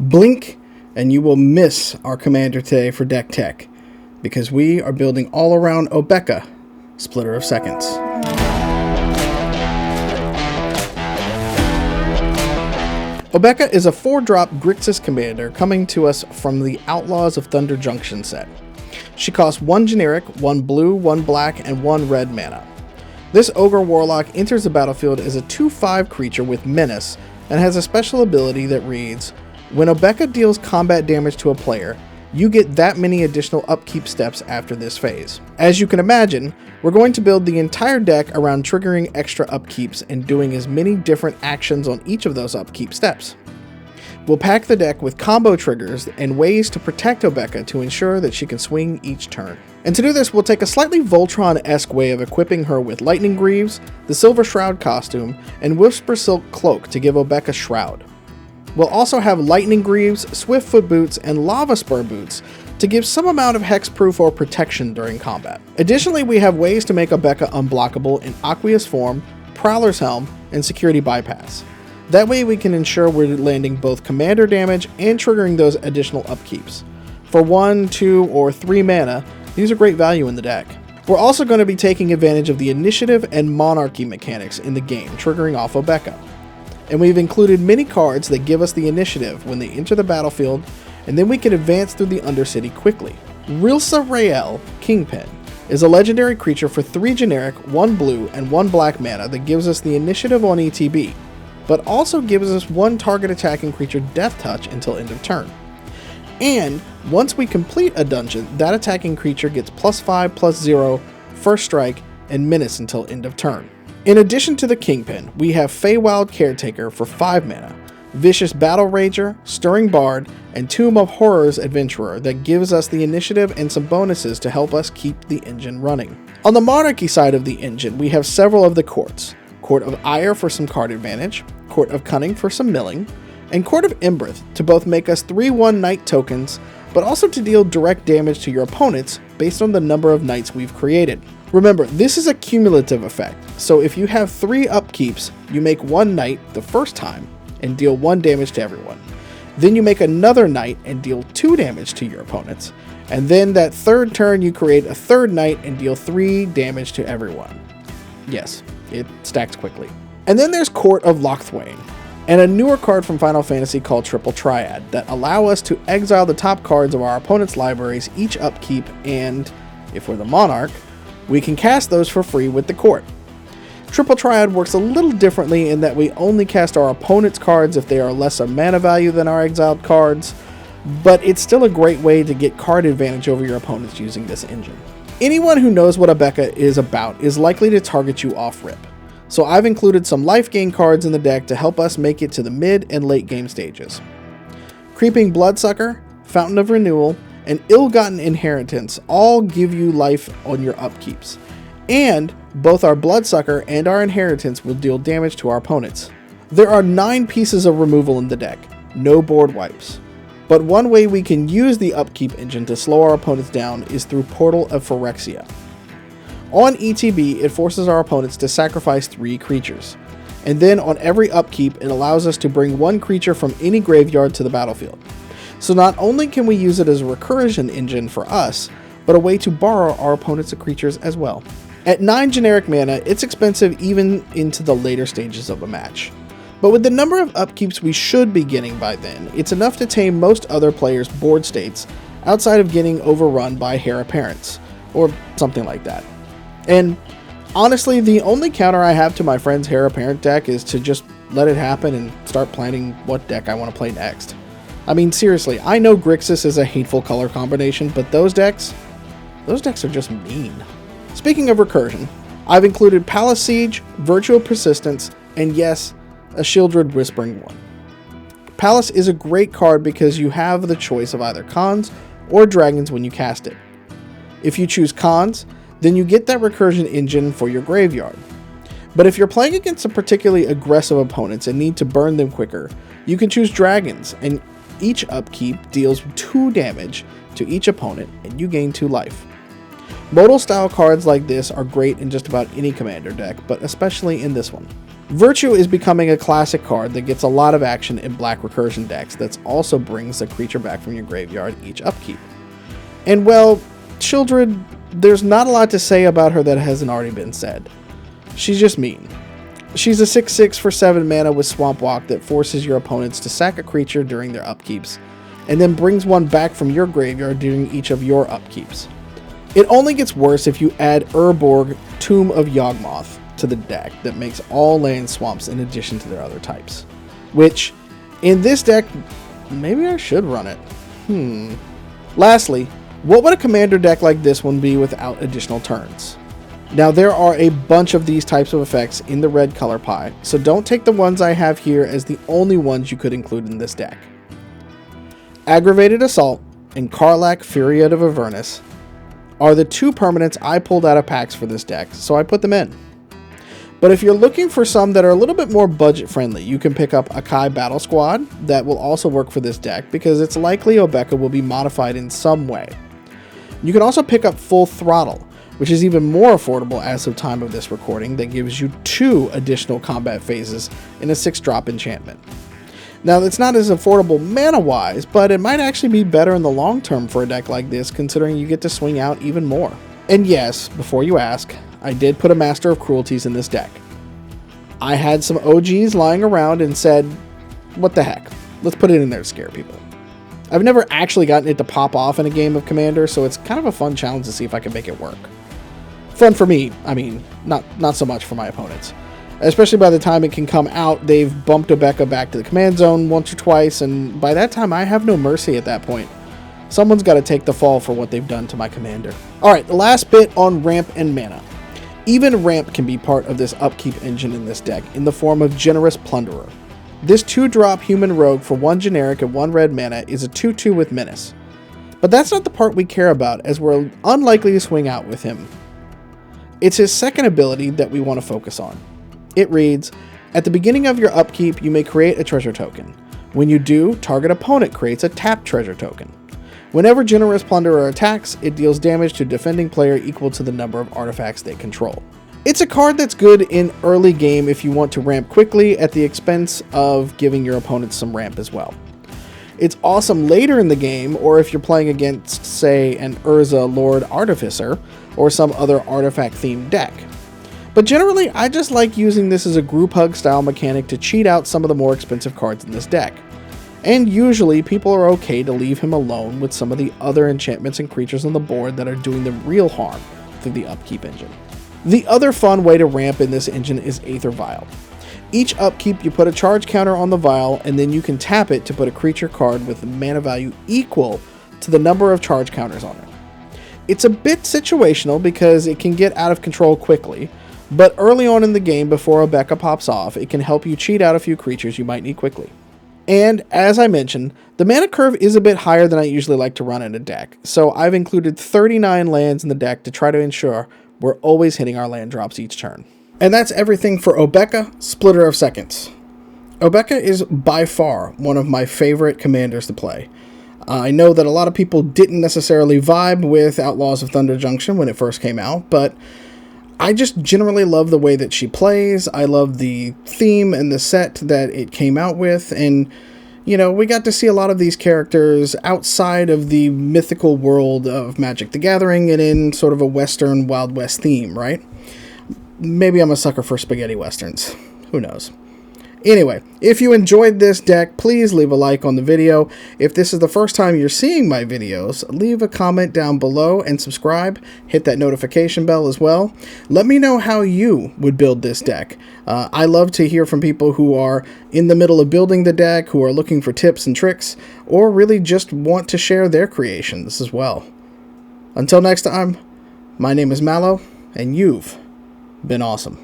Blink and you will miss our commander today for deck tech, because we are building all around Obeka, Splitter of Seconds. Obeka is a 4-drop Grixis commander coming to us from the Outlaws of Thunder Junction set. She costs 1 generic, 1 blue, 1 black, and 1 red mana. This Ogre Warlock enters the battlefield as a 2/5 creature with Menace and has a special ability that reads, when Obeka deals combat damage to a player, you get that many additional upkeep steps after this phase. As you can imagine, we're going to build the entire deck around triggering extra upkeeps and doing as many different actions on each of those upkeep steps. We'll pack the deck with combo triggers and ways to protect Obeka to ensure that she can swing each turn. And to do this, we'll take a slightly Voltron-esque way of equipping her with Lightning Greaves, the Silver Shroud costume, and Whisper Silk Cloak to give Obeka Shroud. We'll also have Lightning Greaves, Swiftfoot Boots, and Lava Spur Boots to give some amount of hexproof or protection during combat. Additionally, we have ways to make Obeka unblockable in Aqueous Form, Prowler's Helm, and Security Bypass. That way we can ensure we're landing both commander damage and triggering those additional upkeeps. For 1, 2, or 3 mana, these are great value in the deck. We're also going to be taking advantage of the initiative and monarchy mechanics in the game, triggering off Obeka. And we've included many cards that give us the initiative when they enter the battlefield, and then we can advance through the Undercity quickly. Rilsa Rael, Kingpin, is a legendary creature for 3 generic, 1 blue, and 1 black mana that gives us the initiative on ETB, but also gives us 1 target attacking creature death touch until end of turn. And once we complete a dungeon, that attacking creature gets +5/+0, first strike, and menace until end of turn. In addition to the Kingpin, we have Feywild Caretaker for 5 mana, Vicious Battle Rager, Stirring Bard, and Tomb of Horrors Adventurer that gives us the initiative and some bonuses to help us keep the engine running. On the Monarchy side of the engine, we have several of the courts. Court of Ire for some card advantage, Court of Cunning for some milling, and Court of Embereth to both make us 3/1 Knight tokens, but also to deal direct damage to your opponents based on the number of Knights we've created. Remember, this is a cumulative effect, so if you have 3 upkeeps, you make 1 Knight the first time and deal 1 damage to everyone. Then you make another Knight and deal 2 damage to your opponents, and then that third turn you create a 3rd Knight and deal 3 damage to everyone. Yes, it stacks quickly. And then there's Court of Locthwain, and a newer card from Final Fantasy called Triple Triad that allow us to exile the top cards of our opponent's libraries each upkeep, and, if we're the Monarch, we can cast those for free with the court. Triple Triad works a little differently in that we only cast our opponent's cards if they are lesser mana value than our exiled cards, but it's still a great way to get card advantage over your opponents using this engine. Anyone who knows what Obeka is about is likely to target you off-rip, so I've included some life gain cards in the deck to help us make it to the mid and late game stages. Creeping Bloodsucker, Fountain of Renewal, and Ill-Gotten Inheritance all give you life on your upkeeps, and both our Bloodsucker and our Inheritance will deal damage to our opponents. There are 9 pieces of removal in the deck, no board wipes, but one way we can use the upkeep engine to slow our opponents down is through Portal of Phyrexia. On ETB, it forces our opponents to sacrifice 3 creatures, and then on every upkeep it allows us to bring 1 creature from any graveyard to the battlefield. So not only can we use it as a recursion engine for us, but a way to borrow our opponent's creatures as well. At 9 generic mana, it's expensive even into the later stages of a match. But with the number of upkeeps we should be getting by then, it's enough to tame most other players' board states outside of getting overrun by Heir Apparents, or something like that. And honestly, the only counter I have to my friend's Heir Apparent deck is to just let it happen and start planning what deck I want to play next. I mean, seriously, I know Grixis is a hateful color combination, but those decks are just mean. Speaking of recursion, I've included Palace Siege, Virtual Persistence, and yes, a Shieldred Whispering one. Palace is a great card because you have the choice of either Khans or Dragons when you cast it. If you choose Khans, then you get that recursion engine for your graveyard. But if you're playing against a particularly aggressive opponents and need to burn them quicker, you can choose Dragons, and each upkeep deals 2 damage to each opponent and you gain 2 life. Modal style cards like this are great in just about any commander deck, but especially in this one. Virtue is becoming a classic card that gets a lot of action in black recursion decks that also brings a creature back from your graveyard each upkeep. And well, children, there's not a lot to say about her that hasn't already been said. She's just mean. She's a 6/6 for 7 mana with Swamp Walk that forces your opponents to sack a creature during their upkeeps, and then brings one back from your graveyard during each of your upkeeps. It only gets worse if you add Urborg, Tomb of Yawgmoth, to the deck that makes all land swamps in addition to their other types. Which, in this deck, maybe I should run it. Lastly, what would a commander deck like this one be without additional turns? Now, there are a bunch of these types of effects in the red color pie, so don't take the ones I have here as the only ones you could include in this deck. Aggravated Assault and Karlach, Furyat of Avernus are the 2 permanents I pulled out of packs for this deck, so I put them in. But if you're looking for some that are a little bit more budget friendly, you can pick up Akai Battle Squad. That will also work for this deck because it's likely Obeka will be modified in some way. You can also pick up Full Throttle, which is even more affordable as of time of this recording, that gives you 2 additional combat phases in a 6-drop enchantment. Now, it's not as affordable mana-wise, but it might actually be better in the long term for a deck like this, considering you get to swing out even more. And yes, before you ask, I did put a Master of Cruelties in this deck. I had some OGs lying around and said, what the heck, let's put it in there to scare people. I've never actually gotten it to pop off in a game of Commander, so it's kind of a fun challenge to see if I can make it work. Fun for me, I mean, not so much for my opponents. Especially by the time it can come out, they've bumped Obeka back to the command zone once or twice, and by that time I have no mercy at that point. Someone's got to take the fall for what they've done to my commander. Alright, the last bit on ramp and mana. Even ramp can be part of this upkeep engine in this deck in the form of Generous Plunderer. This 2-drop human rogue for 1 generic and 1 red mana is a 2/2 with menace. But that's not the part we care about, as we're unlikely to swing out with him. It's his second ability that we want to focus on. It reads, at the beginning of your upkeep, you may create a treasure token. When you do, target opponent creates a tapped treasure token. Whenever Generous Plunderer attacks, it deals damage to defending player equal to the number of artifacts they control. It's a card that's good in early game if you want to ramp quickly at the expense of giving your opponents some ramp as well. It's awesome later in the game, or if you're playing against, say, an Urza Lord Artificer, or some other artifact-themed deck. But generally, I just like using this as a group hug style mechanic to cheat out some of the more expensive cards in this deck. And usually, people are okay to leave him alone with some of the other enchantments and creatures on the board that are doing them real harm through the upkeep engine. The other fun way to ramp in this engine is Aether Vial. Each upkeep, you put a charge counter on the vial, and then you can tap it to put a creature card with a mana value equal to the number of charge counters on it. It's a bit situational because it can get out of control quickly, but early on in the game before Obeka pops off, it can help you cheat out a few creatures you might need quickly. And, as I mentioned, the mana curve is a bit higher than I usually like to run in a deck, so I've included 39 lands in the deck to try to ensure we're always hitting our land drops each turn. And that's everything for Obeka, Splitter of Seconds. Obeka is by far one of my favorite commanders to play. I know that a lot of people didn't necessarily vibe with Outlaws of Thunder Junction when it first came out, but I just generally love the way that she plays. I love the theme and the set that it came out with, and, you know, we got to see a lot of these characters outside of the mythical world of Magic the Gathering and in sort of a Western Wild West theme, right? Maybe I'm a sucker for spaghetti westerns. Who knows? Anyway, if you enjoyed this deck, please leave a like on the video. If this is the first time you're seeing my videos, leave a comment down below and subscribe. Hit that notification bell as well. Let me know how you would build this deck. I love to hear from people who are in the middle of building the deck, who are looking for tips and tricks, or really just want to share their creations as well. Until next time, my name is Mallow, and you've been awesome.